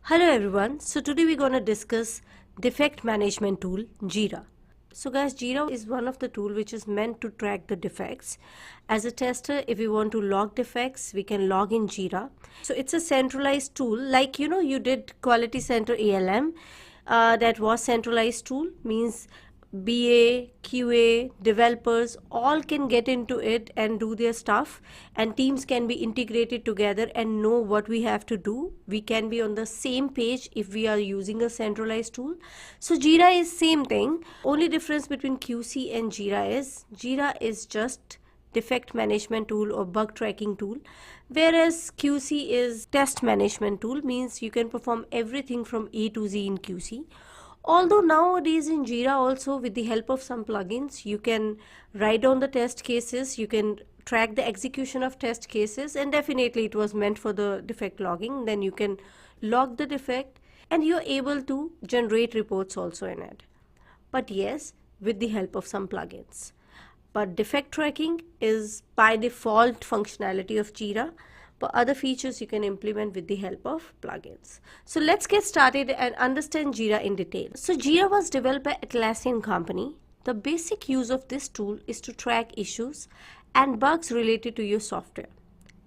Hello everyone. So today we're going to discuss defect management tool Jira. So guys, Jira is one of the tool which is meant to track the defects. As a tester, if we want to log defects, we can log in Jira. So it's a centralized tool like you did Quality Center ALM. That was centralized tool, means BA, QA, developers all can get into it and do their stuff, and teams can be integrated together and know what we have to do. We can be on the same page if we are using a centralized tool. So Jira is same thing. Only difference between QC and Jira is just defect management tool or bug tracking tool, whereas QC is test management tool, means you can perform everything from A to Z in QC. Although nowadays in Jira also, with the help of some plugins, you can write down the test cases, you can track the execution of test cases, and definitely it was meant for the defect logging. Then you can log the defect and you're able to generate reports also in it. But yes, with the help of some plugins. But defect tracking is by default functionality of Jira, but other features you can implement with the help of plugins. So let's get started and understand Jira in detail. So Jira was developed by Atlassian company. The basic use of this tool is to track issues and bugs related to your software,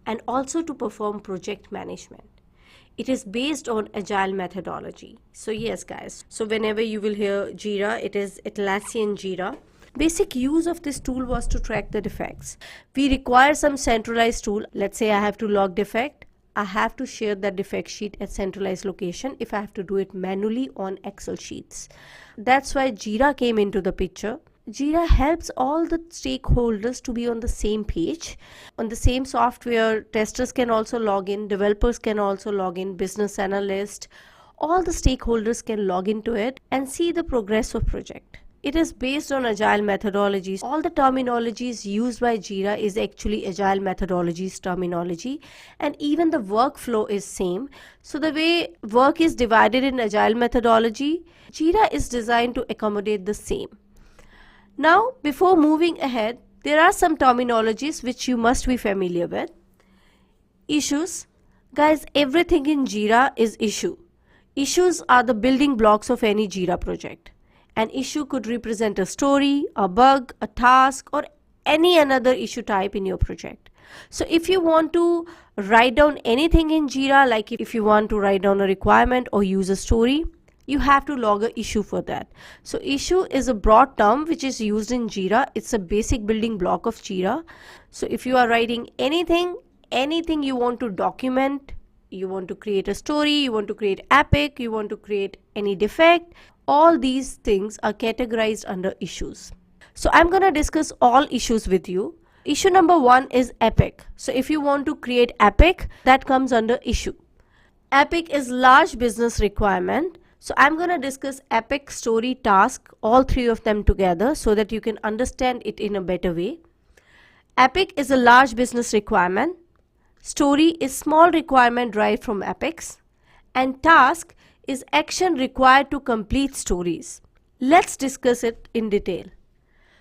and also to perform project management. It is based on agile methodology. So yes guys, so whenever you will hear Jira, it is Atlassian Jira. Basic use of this tool was to track the defects. We require some centralized tool. Let's say I have to log defect. I have to share that defect sheet at centralized location if I have to do it manually on Excel sheets. That's why Jira came into the picture. Jira helps all the stakeholders to be on the same page. On the same software, testers can also log in, developers can also log in, business analysts, all the stakeholders can log into it and see the progress of project. It is based on agile methodologies. All the terminologies used by Jira is actually agile methodologies terminology, and even the workflow is same. So the way work is divided in agile methodology, Jira is designed to accommodate the same. Now, before moving ahead, there are some terminologies which you must be familiar with. Issues. Guys, everything in Jira is issue. Issues are the building blocks of any Jira project. An issue could represent a story, a bug, a task, or any another issue type in your project. So if you want to write down anything in Jira, like if you want to write down a requirement or use a story, you have to log an issue for that. So issue is a broad term which is used in Jira. It's a basic building block of Jira. So if you are writing anything you want to document, you want to create a story, you want to create epic, you want to create any defect, all these things are categorized under issues. So I'm going to discuss all issues with you. Issue number 1 is epic. So if you want to create epic, that comes under issue. Epic is large business requirement. So I'm going to discuss epic, story, task, all three of them together so that you can understand it in a better way. Epic is a large business requirement. Story is small requirement derived from epics. And task is action required to complete stories. Let's discuss it in detail.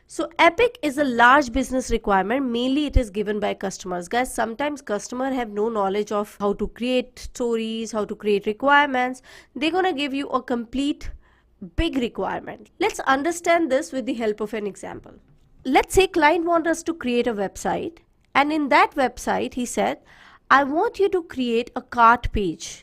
So epic is a large business requirement. Mainly it is given by customers. Guys, sometimes customers have no knowledge of how to create stories, how to create requirements. They're gonna give you a complete big requirement. Let's understand this with the help of an example. Let's say client wants us to create a website, and in that website he said, I want you to create a cart page.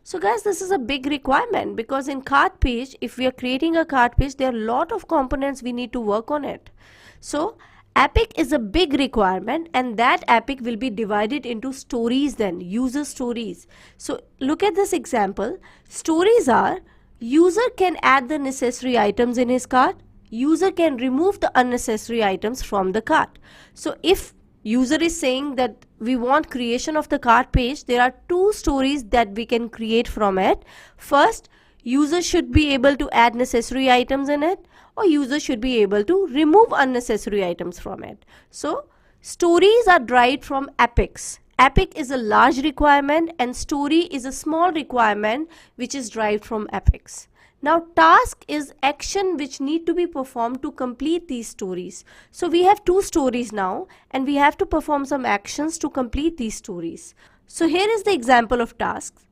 So guys, this is a big requirement because in cart page, if we are creating a cart page, there are a lot of components we need to work on it. So epic is a big requirement, and that epic will be divided into stories, then user stories. So look at this example. Stories are user can add the necessary items in his cart. User can remove the unnecessary items from the cart. So if user is saying that we want creation of the cart page, there are two stories that we can create from it. First, user should be able to add necessary items in it, or user should be able to remove unnecessary items from it. So stories are derived from epics. Epic is a large requirement and story is a small requirement which is derived from epics. Now task is action which need to be performed to complete these stories. So we have two stories now and we have to perform some actions to complete these stories. So here is the example of tasks.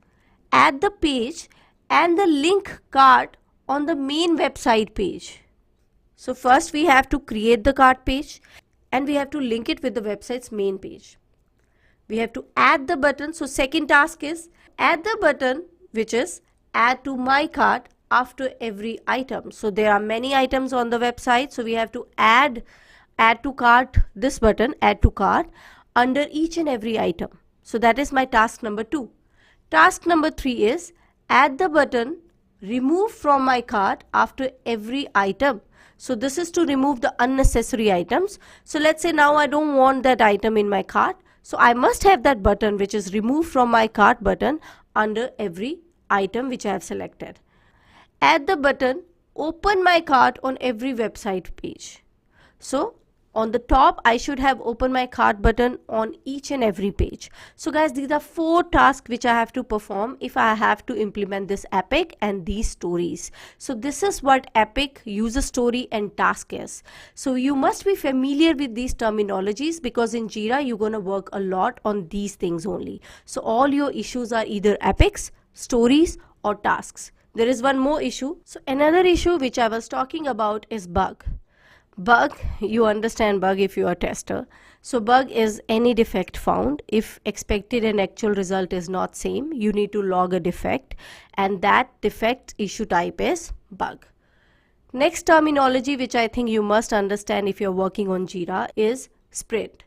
add the page and the link cart on the main website page. So first we have to create the cart page and we have to link it with the website's main page. We have to add the button. So second task is add the button, which is add to my cart after every item. So there are many items on the website, so we have to add to cart, this button, add to cart, under each and every item. So that is my task number 2. Task number 3 is add the button remove from my cart after every item. So this is to remove the unnecessary items. So let's say now I don't want that item in my cart. So I must have that button, which is remove from my cart button, under every item which I have selected. Add the button open my cart on every website page. So on the top I should have open my cart button on each and every page. So guys, these are 4 tasks which I have to perform if I have to implement this epic and these stories. So this is what epic, user story and task is. So you must be familiar with these terminologies because in Jira you're going to work a lot on these things only. So all your issues are either epics, stories or tasks. There is one more issue. So another issue which I was talking about is bug. Bug, you understand bug if you are a tester. So bug is any defect found. If expected and actual result is not same, you need to log a defect, and that defect issue type is bug. Next terminology which I think you must understand if you're working on Jira is sprint.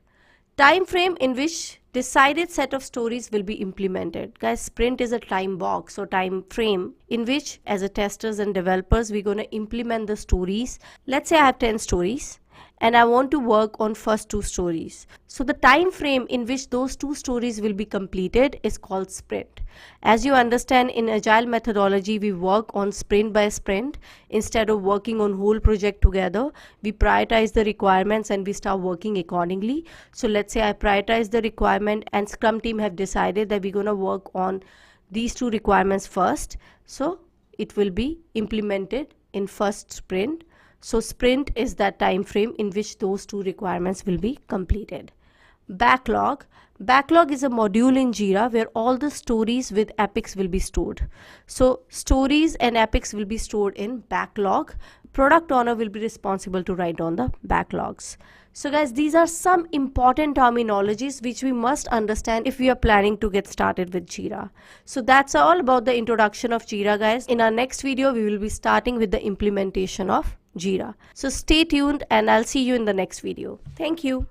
Time frame in which decided set of stories will be implemented. Guys, sprint is a time box or time frame in which as a testers and developers we're going to implement the stories. Let's say I have 10 stories and I want to work on first 2 stories. So the time frame in which those 2 stories will be completed is called sprint. As you understand, in agile methodology we work on sprint by sprint. Instead of working on whole project together, we prioritize the requirements and we start working accordingly. So let's say I prioritize the requirement and Scrum team have decided that we're going to work on these 2 requirements first. So it will be implemented in first sprint. So sprint is that time frame in which those 2 requirements will be completed. Backlog. Backlog is a module in Jira where all the stories with epics will be stored. So stories and epics will be stored in backlog. Product owner will be responsible to write down the backlogs. So guys, these are some important terminologies which we must understand if we are planning to get started with Jira. So that's all about the introduction of Jira, guys. In our next video, we will be starting with the implementation of Jira. So stay tuned and I'll see you in the next video. Thank you.